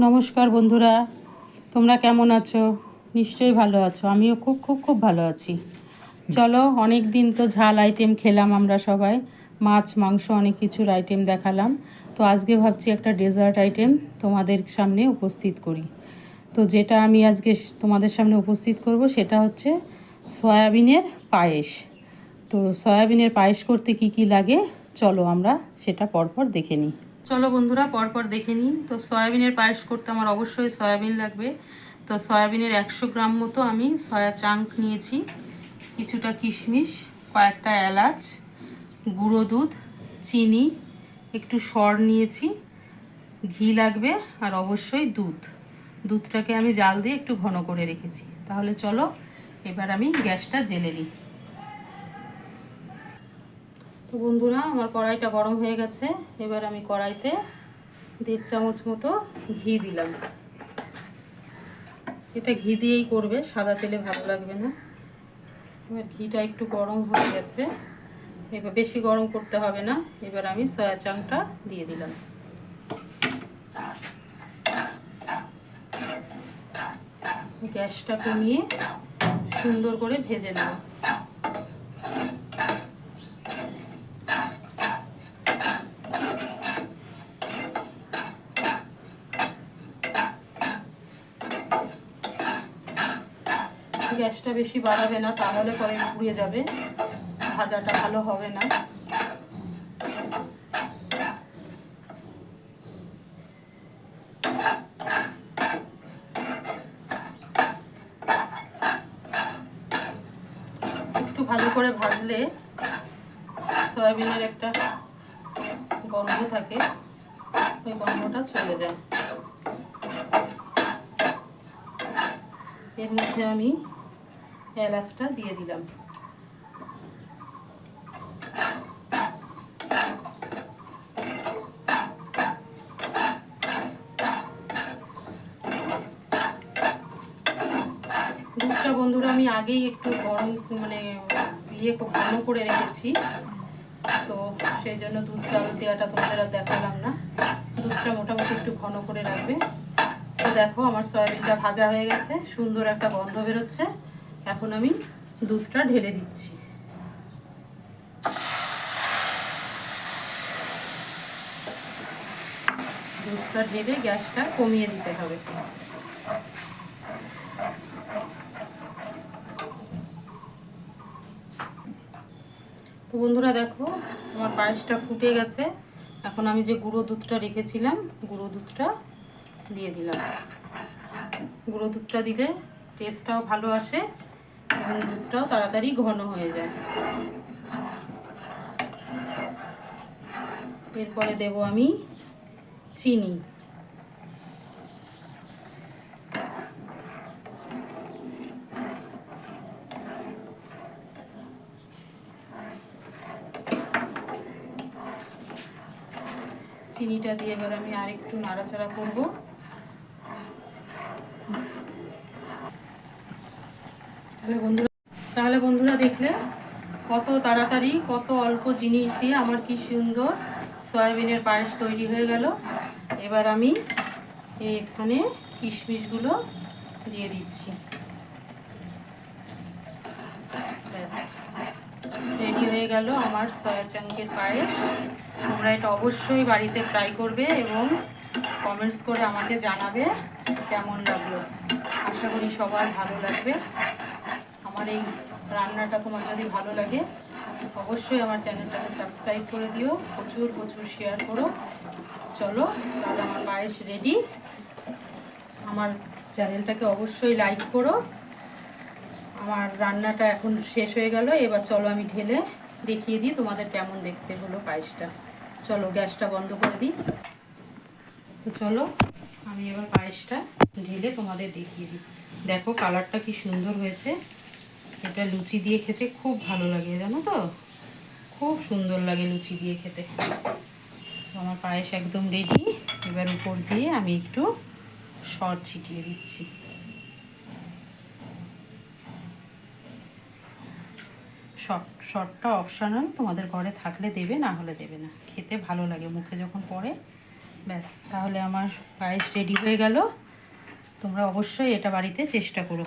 নমস্কার বন্ধুরা, তোমরা কেমন আছো? নিশ্চয়ই ভালো আছো। আমিও খুব খুব খুব ভালো আছি। চলো, অনেক দিন তো ঝাল আইটেম খেলাম আমরা সবাই, মাছ মাংস অনেক কিছুর আইটেম দেখালাম। তো আজকে ভাবছি একটা ডেজার্ট আইটেম তোমাদের সামনে উপস্থিত করি। তো যেটা আমি আজকে তোমাদের সামনে উপস্থিত করব সেটা হচ্ছে সয়াবিনের পায়েস। তো সয়াবিনের পায়েস করতে কি কি লাগে চলো আমরা সেটা পরপর দেখে নিই। চলো বন্ধুরা, পরপর দেখে নিই। তো সয়াবিনের পায়েস করতে আমার অবশ্যই সয়াবিন লাগবে। তো সয়াবিনের 100 গ্রাম মতো আমি সয়া চাঙ্ক নিয়েছি, কিছুটা কিশমিশ, কয়েকটা এলাচ, গুঁড়ো দুধ, চিনি, একটু সর নিয়েছি, ঘি লাগবে, আর অবশ্যই দুধটাকে আমি জাল দিয়ে একটু ঘন করে রেখেছি। তাহলে চলো এবার আমি গ্যাসটা জ্বেলে নিই। তো বন্ধুরা, আমার কড়াইটা গরম হয়ে গেছে। এবার আমি কড়াইতে 1.5 চামচ মতো ঘি দিলাম। এটা ঘি দিয়েই করবে, সাদা তেলে ভালো লাগবে না। এবার ঘিটা একটু গরম হয়ে গেছে, এবার বেশি গরম করতে হবে না। এবার আমি সয়া চাংটা দিয়ে দিলাম। গ্যাসটা কমিয়ে সুন্দর করে ভেজে নেব। গ্যাসটা বেশি বাড়াবে না, তাহলে পরে পুড়ে যাবে, ভাজাটা ভালো হবে না। একটু ভালো করে ভাজলে সয়াবিনের একটা গন্ধ থাকে, ওই গন্ধটা চলে যায়। এর মধ্যে আমি এলাচটা দিয়ে দিলাম। দুধটা বন্ধুরা আমি আগেই একটু গরম ঘন করে রেখেছি, তো সেই জন্য দুধ চাল দেওয়াটা তোমাদের আর দেখালাম না। দুধটা মোটামুটি একটু ঘন করে রাখবে। তো দেখো আমার সয়াবিনটা ভাজা হয়ে গেছে, সুন্দর একটা গন্ধ বেরোচ্ছে। এখন আমি দুধটা ঢেলে দিচ্ছি। দুধটা ঢেলে গ্যাসটা কমিয়ে দিতে হবে। তো বন্ধুরা দেখো, আমার পায়েসটা ফুটে গেছে। এখন আমি যে গুঁড়ো দুধটা রেখেছিলাম, গুঁড়ো দুধটা দিয়ে দিলাম। গুঁড়ো দুধটা দিলে টেস্টটাও ভালো আসে এবং দুধটাও তাড়াতাড়ি ঘন হয়ে যায়। এরপরে দেব আমি চিনি। চিনিটা দিয়ে এবার আমি আরেকটু নাড়াচাড়া করব। তাহলে বন্ধুরা দেখলে কত তাড়াতাড়ি, কত অল্প জিনিস দিয়ে আমার কি সুন্দর সয়াবিনের পায়েস তৈরি হয়ে গেল। এবার আমি এখানে কিশমিশগুলো দিয়ে দিচ্ছি। ব্যাস, রেডি হয়ে গেল আমার সয়া চাঙ্কের পায়েস। তোমরা এটা অবশ্যই বাড়িতে ট্রাই করবে এবং কমেন্টস করে আমাকে জানাবে কেমন লাগলো। আশা করি সবার ভালো লাগবে। আমার এই রান্নাটা তোমার যদি ভালো লাগে অবশ্যই আমার চ্যানেলটাকে সাবস্ক্রাইব করে দিও, প্রচুর প্রচুর শেয়ার করো। চলো তাহলে আমার পায়েস রেডি। আমার চ্যানেলটাকে অবশ্যই লাইক করো। আমার রান্নাটা এখন শেষ হয়ে গেল। এবার চলো আমি ঢেলে দেখিয়ে দিই তোমাদের কেমন দেখতে হলো পায়েসটা। চলো গ্যাসটা বন্ধ করে দিই। তো চলো আমি এবার পায়েসটা ঢেলে তোমাদের দেখিয়ে দিই। দেখো কালারটা কি সুন্দর হয়েছে। এটা লুচি দিয়ে খেতে খুব ভালো লাগে, জানো তো, খুব সুন্দর লাগে লুচি দিয়ে খেতে। তো আমার পায়েস একদম রেডি। এবার উপর দিয়ে আমি একটু সর ছিটিয়ে দিচ্ছি। শর্টটা অপশনাল, তোমাদের ঘরে থাকলে দেবে, না হলে দেবে না। খেতে ভালো লাগে, মুখে যখন পড়ে ব্যাস, তাহলে আমার পায়েস রেডি হয়ে গেল। তোমরা অবশ্যই এটা বাড়িতে চেষ্টা করো।